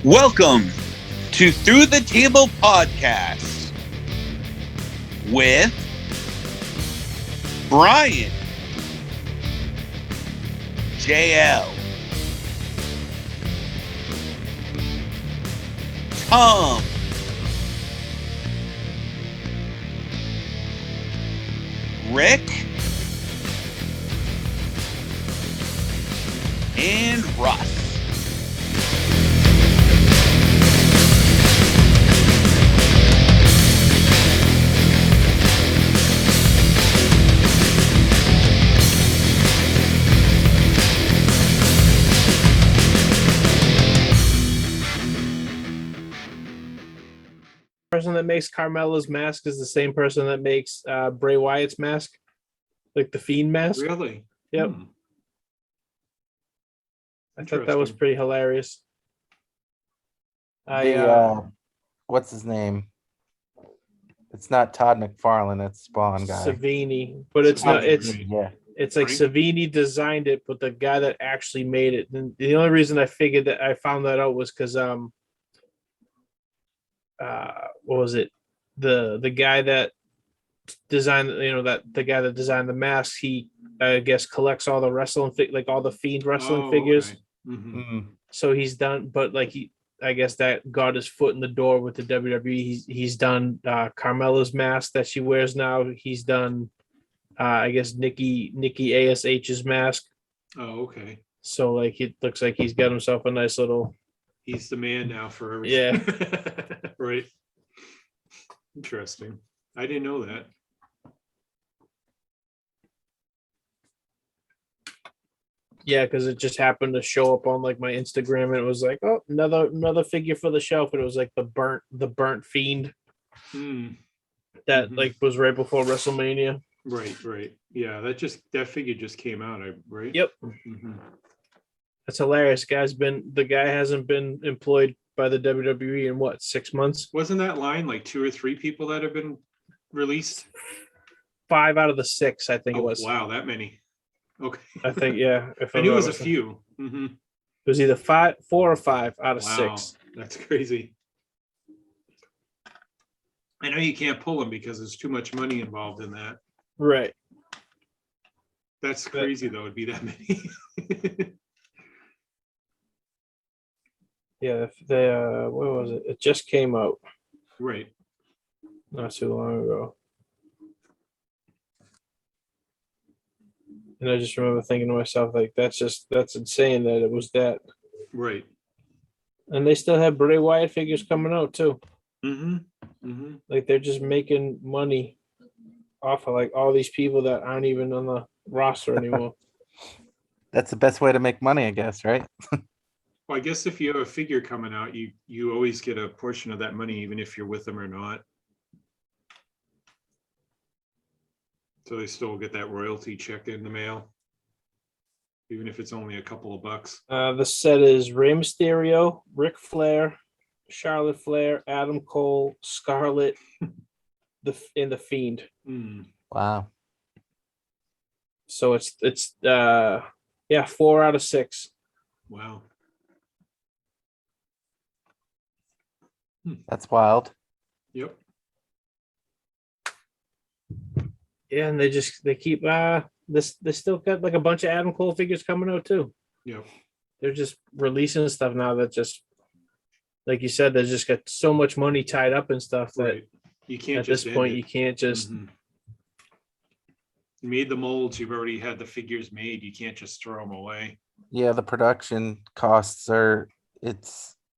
Welcome to Through the Table Podcast with Brian, JL, Tom, Rick, and Russ. Person that makes Carmella's mask is the same person that makes Bray Wyatt's mask, like the Fiend mask. Really? Yep. I thought that was pretty hilarious. What's his name? It's not Todd McFarlane. It's Spawn guy. Savini, but it's not. It's like Frank? Savini designed it, but the guy that actually made it. And the only reason I found that out was because what was it? The guy that designed, the guy that designed the mask, he I guess collects all the wrestling like all the Fiend wrestling figures. Okay. Mm-hmm. So he's done, but like I guess that got his foot in the door with the WWE. He's done Carmella's mask that she wears now. He's done I guess Nikki ASH's mask. Oh, okay. So like it looks like he's got himself a nice little. He's the man now for everything. Yeah. Right. Interesting. I didn't know that. Yeah, because it just happened to show up on like my Instagram, and it was like, oh, another figure for the shelf, and it was like the burnt Fiend that Mhm. like was right before WrestleMania. Right. Yeah, that figure just came out, right? Yep, Mm-hmm. that's hilarious. The guy hasn't been employed by the WWE in what, 6 months? Wasn't that line like 2 or 3 people that have been released? 5 out of the 6, I think it was. Wow, that many. Okay. I think, yeah. I knew it was a few. Mm-hmm. It was either 4 or 5 out of Wow, 6. that's crazy. I know you can't pull them because there's too much money involved in that. Right. That's crazy, though. It'd be that many. Yeah, where was it? It just came out Right. not too long ago. And I just remember thinking to myself, like, that's insane that it was that. Right. And they still have Bray Wyatt figures coming out too. Mm-hmm. Mm-hmm. Like they're just making money off of like all these people that aren't even on the roster anymore. That's the best way to make money, I guess, right? Well, I guess if you have a figure coming out, you always get a portion of that money, even if you're with them or not. So they still get that royalty check in the mail, even if it's only a couple of bucks. The set is Rey Mysterio, Ric Flair, Charlotte Flair, Adam Cole, Scarlett, and the Fiend. Wow. So it's 4 out of 6. Wow. That's wild. Yep. Yeah, and they keep they still got like a bunch of Adam Cole figures coming out too. Yep. They're just releasing stuff now that just, like you said, they just got so much money tied up and stuff that Right. You can't at just this point end it. you can't just. Mhm. You made the molds. You've already had the figures made. You can't just throw them away. Yeah, the production costs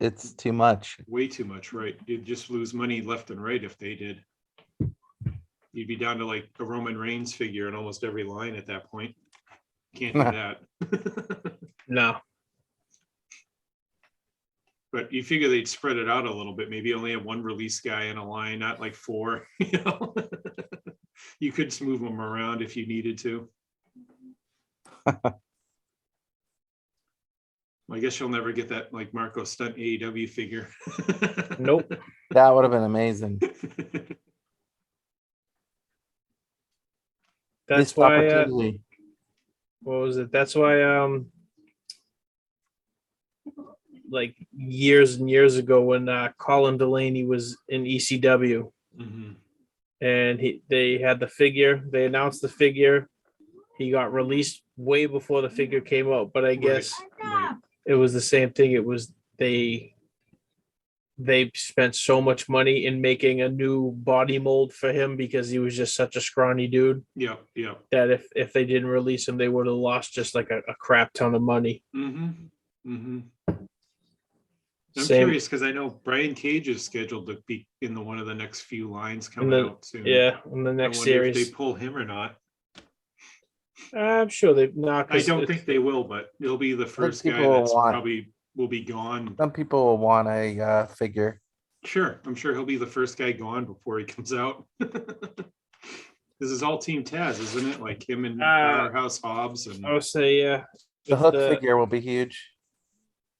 it's too much. Way too much, right? You'd just lose money left and right if they did. You'd be down to like a Roman Reigns figure in almost every line at that point. Can't do that. No. But you figure they'd spread it out a little bit. Maybe only have one release guy in a line, not like 4. You know, you could move them around if you needed to. I guess you'll never get that like Marco Stunt AEW figure. Nope. That would have been amazing. That's Missed why. What was it? That's why. like years and years ago when Karl and Delaney was in ECW, and they had the figure. They announced the figure. He got released way before the figure came out, but I guess Right. it was the same thing. It was they spent so much money in making a new body mold for him because he was just such a scrawny dude Yeah. Yeah. that if they didn't release him, they would have lost just like a crap ton of money. I'm Same curious because I know Brian Cage is scheduled to be in one of the next few lines in coming the out soon. yeah in the I next wonder if series. they pull him or not. I'm sure they not. I don't think they will, but he'll be the first guy people that's want- probably will be gone. Some people will want a figure. Sure, I'm sure he'll be the first guy gone before he comes out. This is all Team Taz, isn't it? Like him and Powerhouse Hobbs and I would say The with Hook figure will be huge.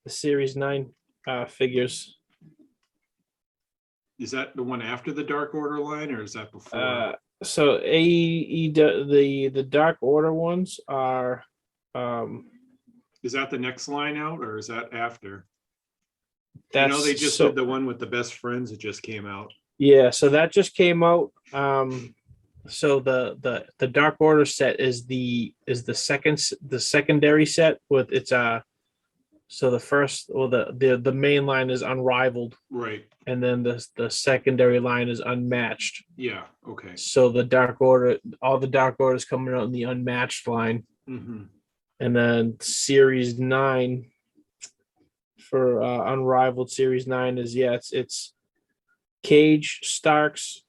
the Series 9 figures. is that the one after the Dark Order line or is that before? So the Dark Order ones are Is that the next line out or is that after? that's I know they just so, did the one with the best friends that just came out. yeah, so that just came out. So the Dark Order set is the secondary set with its so the first or the main line is Unrivaled, Right. and then the secondary line is Unmatched. Yeah. Okay. So the Dark Order, all the Dark Orders coming out in the Unmatched line, and then Series 9 for Unrivaled Series 9 is it's Cage, Starks,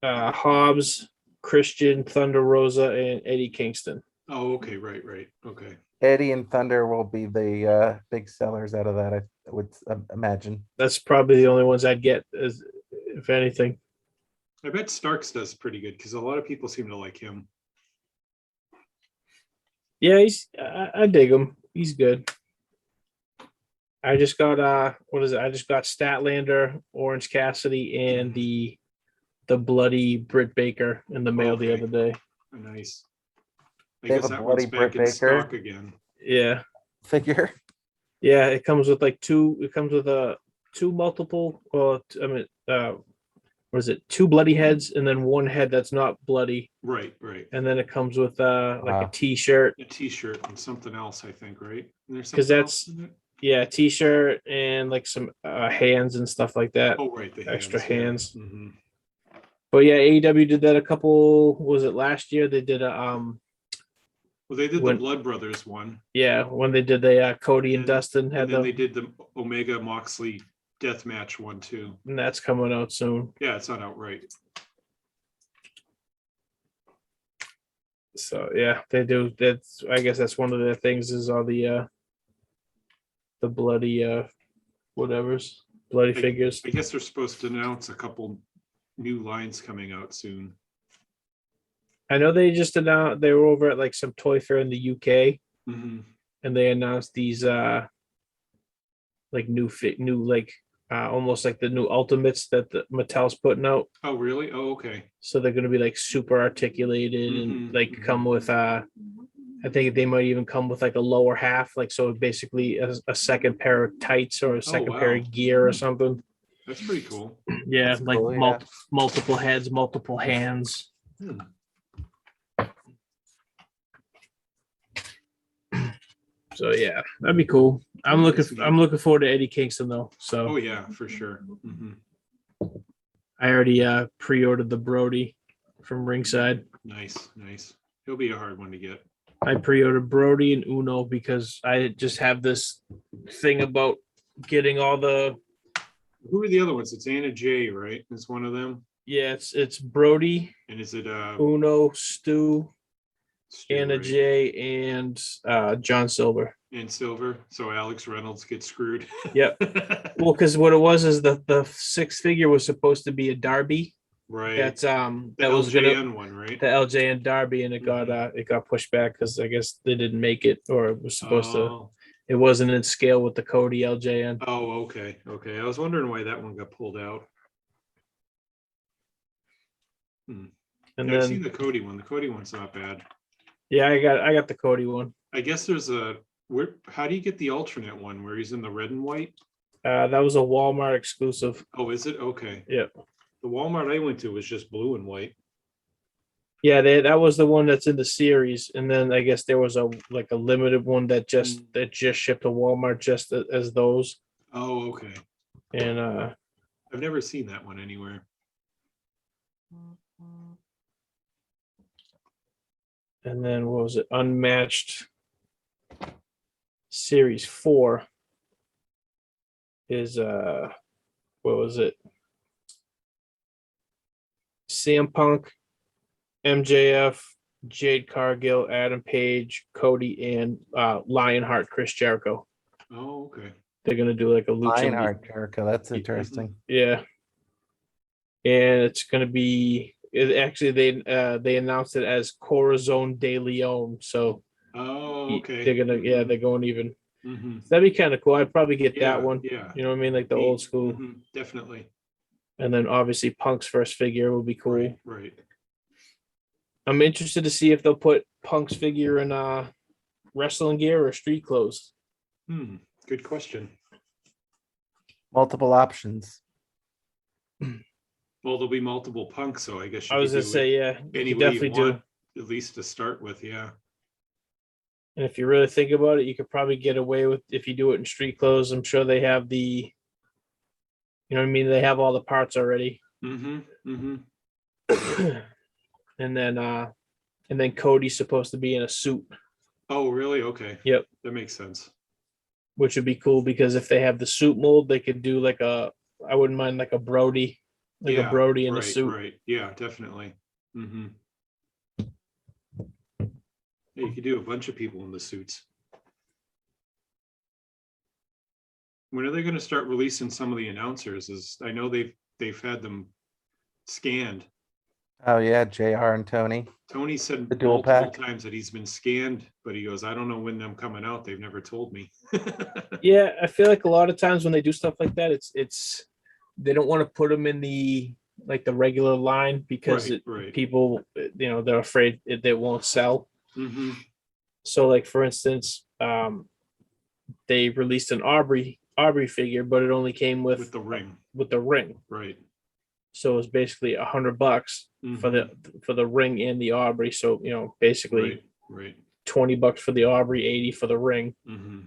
Hobbs, Christian, Thunder Rosa, and Eddie Kingston. Oh, okay. Right. Okay. Eddie and Thunder will be the big sellers out of that, I would imagine. That's probably the only ones I'd get, if anything. I bet Starks does pretty good because a lot of people seem to like him. Yeah, I dig him. He's good. I just got what is it? I just got Statlander, Orange Cassidy, and the bloody Britt Baker in the mail the Okay. other day. Nice. I They have guess a that bloody one's back Britt in stock again. Yeah. Figure. Yeah, it comes with like two. It comes with two multiple. Well, I mean, what is it? Two bloody heads, and then one head that's not bloody, Right. and then it comes with like Wow. a T-shirt. A T-shirt and something else, I think, right? And there's 'Cause something that's- else in it? Yeah, T-shirt and like some hands and stuff like that. Oh, right, the Extra yeah. hands. Mhm. But yeah, AEW did that a couple. Was it last year? They did a Well, they did When- the Blood Brothers one, yeah, when they did the Cody and And- Dustin had and then the, they did the Omega Moxley death match one too. and that's coming out soon. Yeah, it's not outright. So yeah, they do. That's I guess that's one of their things is all the bloody whatever's bloody I- figures. I guess they're supposed to announce a couple new lines coming out soon. I know they just announced they were over at like some toy fair in the UK Mhm. and they announced these like new like almost like the new Ultimates that the Mattel's putting out. Oh, really? Oh, okay. So they're gonna be like super articulated Mhm, and like mhm. come with I think they might even come with like a lower half, like so basically a second pair of tights or a second pair wow. of gear or something. That's pretty cool. Yeah, That's like cool, yeah. multiple heads, multiple hands. Hmm. So yeah, that'd be cool. I'm looking forward to Eddie Kingston though. So Oh yeah, for sure. Mhm. I already pre-ordered the Brody from Ringside. Nice. He'll be a hard one to get. I pre-ordered Brody and Uno because I just have this thing about getting all the Who are the other ones? It's Anna Jay, right? Is one of them. it's Brody, And is it Uno, Stu, Stu, Anna right? Jay, and John Silver. And Silver? So Alex Reynolds gets screwed. Yep. Well, because what it was is the sixth figure was supposed to be a Derby. Right. That's the that was gonna LJN one, right? the LJN Derby, and it got pushed back because I guess they didn't make it, or it was supposed to. Oh. It wasn't in scale with the Cody LJN. Oh, okay. I was wondering why that one got pulled out. And I've seen then the Cody one. The Cody one's not bad. yeah, I got the Cody one. I guess there's a How do you get the alternate one where he's in the red and white? That was a Walmart exclusive. Oh, is it? Okay. Yeah. The Walmart I went to was just blue and white. Yeah, that was the one that's in the series, and then I guess there was a limited one that just shipped to Walmart just as those. Oh, okay. And I've never seen that one anywhere. and then what was it? Unmatched Series 4 is what was it? CM Punk, MJF, Jade Cargill, Adam Page, Cody, and Lionheart Chris Jericho. Oh, okay. They're gonna do like a lucha. Lionheart Jericho. That's interesting. Yeah, and it's gonna be. Actually, they announced it as Corazon de Leon. So Oh, okay. they're gonna they're going even. Mm-hmm. That'd be kind of cool. I'd probably get that one. Yeah. You know what I mean, like the old school. Mm-hmm. Definitely. And then obviously Punk's first figure will be cool. Right. I'm interested to see if they'll put Punk's figure in wrestling gear or street clothes. Good question. Multiple options. Well, there'll be multiple Punks, so I guess I was gonna say, yeah, any you way definitely you want, do. at least to start with, yeah. And if you really think about it, you could probably get away with if you do it in street clothes. I'm sure they have the, you know what I mean? They have all the parts already. Mm-hmm. And then Cody's supposed to be in a suit. Oh, really? Okay. Yep. That makes sense. Which would be cool because if they have the suit mold, they could do I wouldn't mind like a Brody, a Brody in a suit. Right. Yeah, definitely. Mm-hmm. Yeah, you could do a bunch of people in the suits. When are they going to start releasing some of the announcers? I know they've had them scanned. Oh yeah, JR and Tony. Tony said The dual multiple pack. times that he's been scanned, but he goes, I don't know when them coming out. They've never told me. Yeah, I feel like a lot of times when they do stuff like that, it's they don't want to put them in the regular line because Right. people, they're afraid they won't sell. Mm-hmm. So, like for instance, they released an Aubrey figure, but it only came with the ring. With the ring, Right. so it was basically $100 for the ring and the Aubrey. So basically, right. $20 for the Aubrey, $80 for the ring. Mm-hmm.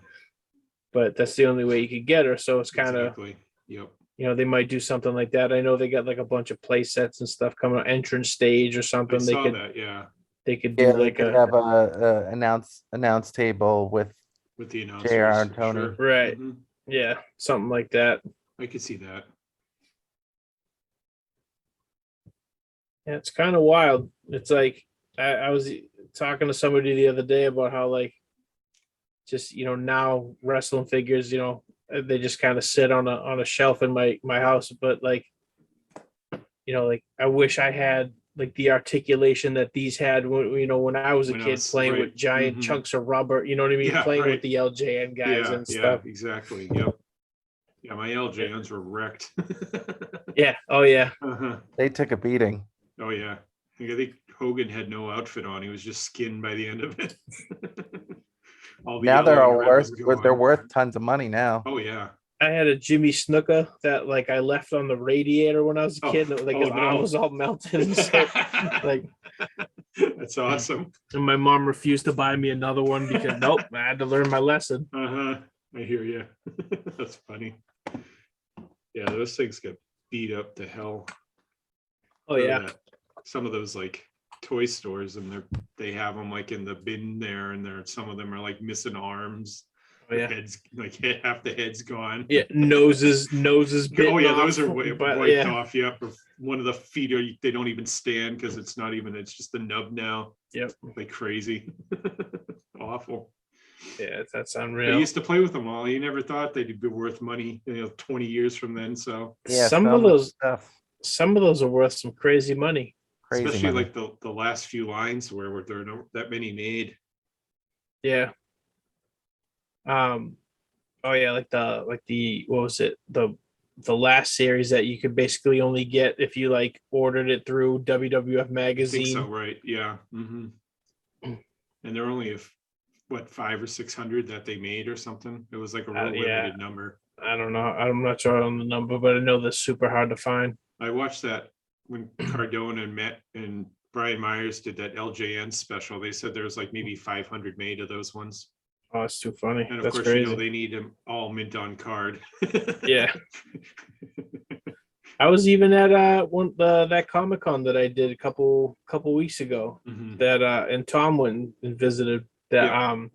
But that's the only way you could get her. So it's kind of exactly. Yep. they might do something like that. I know they got like a bunch of play sets and stuff coming out, entrance stage or something. I saw that. Yeah. They could do They could have a announce table with the announcers. JR and Tony. Sure. Right. Mm-hmm. Yeah, something like that. I could see that. Yeah, it's kind of wild. It's like I was talking to somebody the other day about how just now wrestling figures, they just kind of sit on a shelf in my house. But I wish I had the articulation that these had when I was a kid playing with giant chunks of rubber. You know what I mean? Yeah, playing with the LJN guys and stuff. Yeah, exactly. Yep. Yeah, my LJNs were wrecked. Yeah. Oh yeah. Uh-huh. They took a beating. Oh yeah. I think Hogan had no outfit on. He was just skinned by the end of it. Now they're all worth. They're worth tons of money now. Oh yeah. I had a Jimmy Snuka that I left on the radiator when I was a kid. And, his arm was all melted and stuff. That's awesome. And my mom refused to buy me another one because nope, I had to learn my lesson. I hear you. That's funny. Yeah, those things get beat up to hell. Oh yeah. Some of those toy stores and they have them in the bin there, and some of them are missing arms. Oh yeah. Heads half the head's gone. Yeah, noses bitten. Oh yeah, off, those are wiped off. Yeah, one of the feet they don't even stand because it's just the nub now. Yep. Like crazy. Awful. Yeah, that's unreal. I used to play with them all. You never thought they'd be worth money, 20 years from then. So yeah, some of those are worth some crazy money. Especially money. The last few lines where there are not that many made. Yeah. Oh yeah, what was it? The last series that you could basically only get if you ordered it through WWF magazine. I think so, right? Yeah. Mm-hmm. And they're only what, 500 or 600 that they made or something. It was like a real Yeah. limited number. I don't know. I'm not sure on the number, but I know they're super hard to find. I watched that when Cardona and Matt and Brian Myers did that LJN special. They said there was like maybe 500 made of those ones. Oh, it's too funny. And of That's course, crazy. you know, they need them all mint on card. Yeah. I was even at that Comic-Con that I did a couple weeks ago. Mhm. That and Tom went and visited. That Yeah.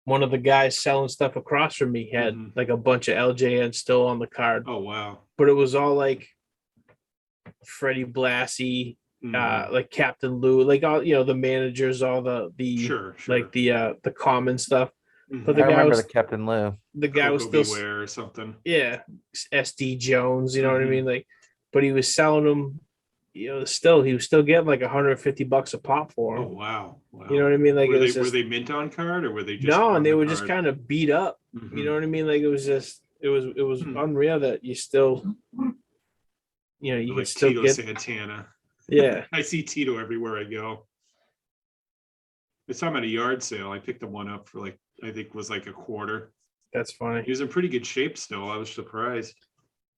one of the guys selling stuff across from me had Mhm. like a bunch of LJN still on the card, Oh, wow. but it was all like Freddie Blassie, Mhm. like Captain Lou, like all the managers, all the Sure. like the common stuff. But Mhm. the I guy remember was the Captain Lou. the guy was Coco still Beware or something. yeah, SD Jones, you know what I Mhm. mean? Like, but he was selling them, still he was still getting like $150 a pop for Oh, them. wow. Wow. You know what I mean? Like were it was they just mint on card or were they just no, on and they the were just card? kind of beat up. Mhm. You know what I mean? Like it was Hmm. unreal that you still, you Like could still Tito get Santana. yeah. I see Tito everywhere I go. I saw him at a yard sale. I picked him one up for like, I think was like a quarter. That's He funny. was in pretty good shape still. I was surprised.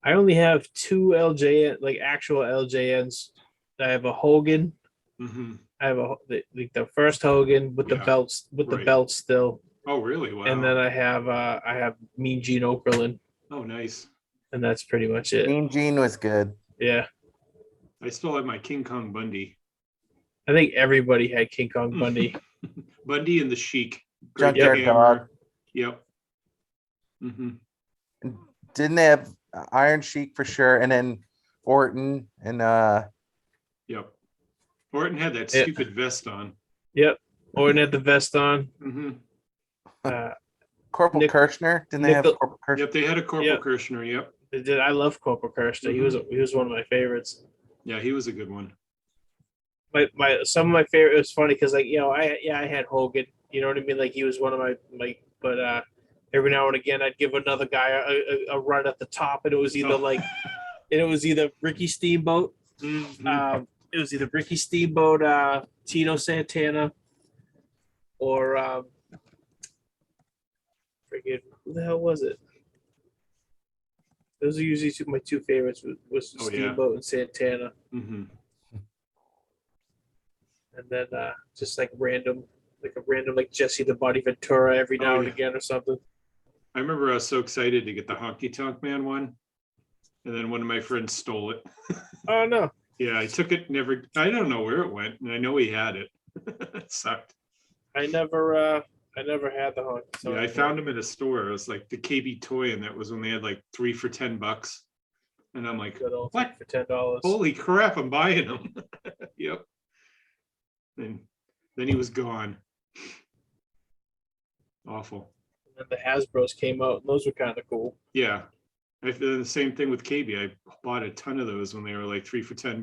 I only have two LJN, like actual LJNs. I have a Hogan. Hmm. I have the first Hogan with the Yeah, belts right. still. Oh, really? Wow. And then I have Mean Gene Okerlund, Oh, nice. and that's pretty much it. Mean Gene was good. Yeah, I still have my King Kong Bundy. I think everybody had King Kong Bundy. Bundy and the Sheik. Great Junkyard hammer. Dog. Yep. Hmm. Didn't they have Iron Sheik for sure? And then Orton and Yep. Orton had that Yeah. stupid vest on. Yep, Orton had the vest on. Hmm. Corporal Nick- Kirshner. Didn't they have Nickel- Corporal Kirshner? Yep, they had a Corporal Yep. Kirshner. Yep. They did. I love Corporal Kirshner. He was one of my favorites. Yeah, he was a good one. My some of my favorite. It was funny because like I had Hogan. You know what I mean? Like he was one of my but every now and again I'd give another guy a run at the top, and it was either Ricky Steamboat. Mhm. It was either Ricky Steamboat, Tito Santana, or forget who the hell was it. Those are usually my two favorites. Was Oh, yeah. Steamboat and Santana, Mhm. and then just like a random like Jesse the Body Ventura every now and yeah. again or something. I remember I was so excited to get the Honky Tonk Man one, and then one of my friends stole it. Oh no! Yeah, I took it. I don't know where it went, and I know he had it. It sucked. I never had the Honky Tonk. Yeah, I found him in a store. It was like the KB Toy, and that was when they had like 3 for $10. And I'm like, Good old what? for $10. Holy crap! I'm buying them. Yep. And then he was gone. Awful. And then the Hasbro's came out, and those were kind of cool. Yeah. I've done the same thing with KB. I bought a ton of those when they were like 3 for $10.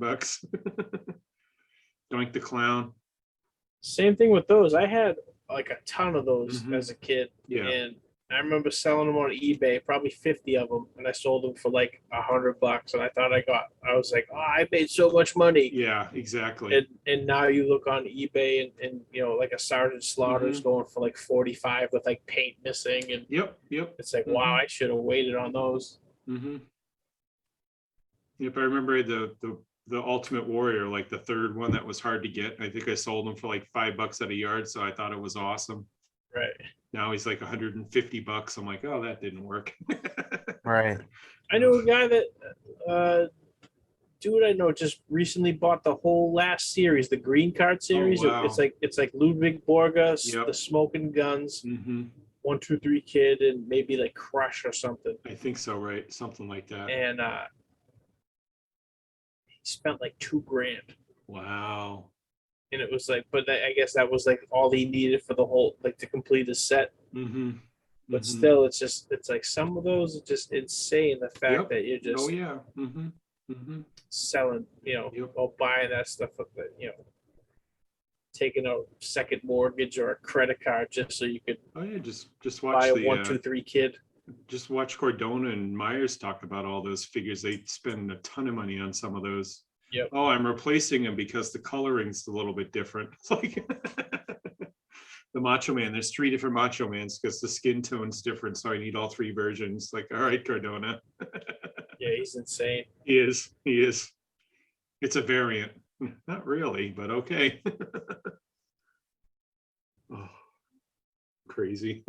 Doink the Clown. Same thing with those. I had like a ton of those Mhm. as a kid, Yeah. and I remember selling them on eBay, probably 50 of them, and I sold them for like $100. And I was like, oh, I made so much money. Yeah, exactly. And now you look on eBay and like a Sergeant Slaughter's going for like 45 with like paint missing, and Yep. it's like, wow, I should have waited on those. Mm-hmm. Yep, I remember the Ultimate Warrior, like the third one that was hard to get. I think I sold them for like $5 at a yard, so I thought it was awesome. Right. Now he's like $150. I'm like, oh, that didn't work. Right. I knew a guy that dude I know just recently bought the whole last series, the Green Card series. wow. It's like Ludwig Borga, Yep. the Smoking Guns, Mm-hmm. 1, 2, 3 Kid, and maybe like Crush or something. I think so, right? Something like that. And he spent like $2,000. Wow. And it was like, but I guess that was like all he needed for the whole, like to complete his set. Mm-hmm. But still, it's like some of those are just insane. The fact Yep. that you're just Oh yeah. Mm-hmm. Mm-hmm. selling, Yep. or buying that stuff with the, taking a second mortgage or a credit card just so you could Oh yeah, just buy watch a the 1, 2, 3 Kid. just watch Cordona and Myers talk about all those figures. They spend a ton of money on some of those. Yep. Oh, I'm replacing them because the coloring's a little bit different. It's like the Macho Man. There's 3 different Macho Mans because the skin tone's different. So I need all 3 versions. Like, all right, Cardona. Yeah, he's insane. He is. He is. It's a variant. Not really, but okay. Oh, crazy.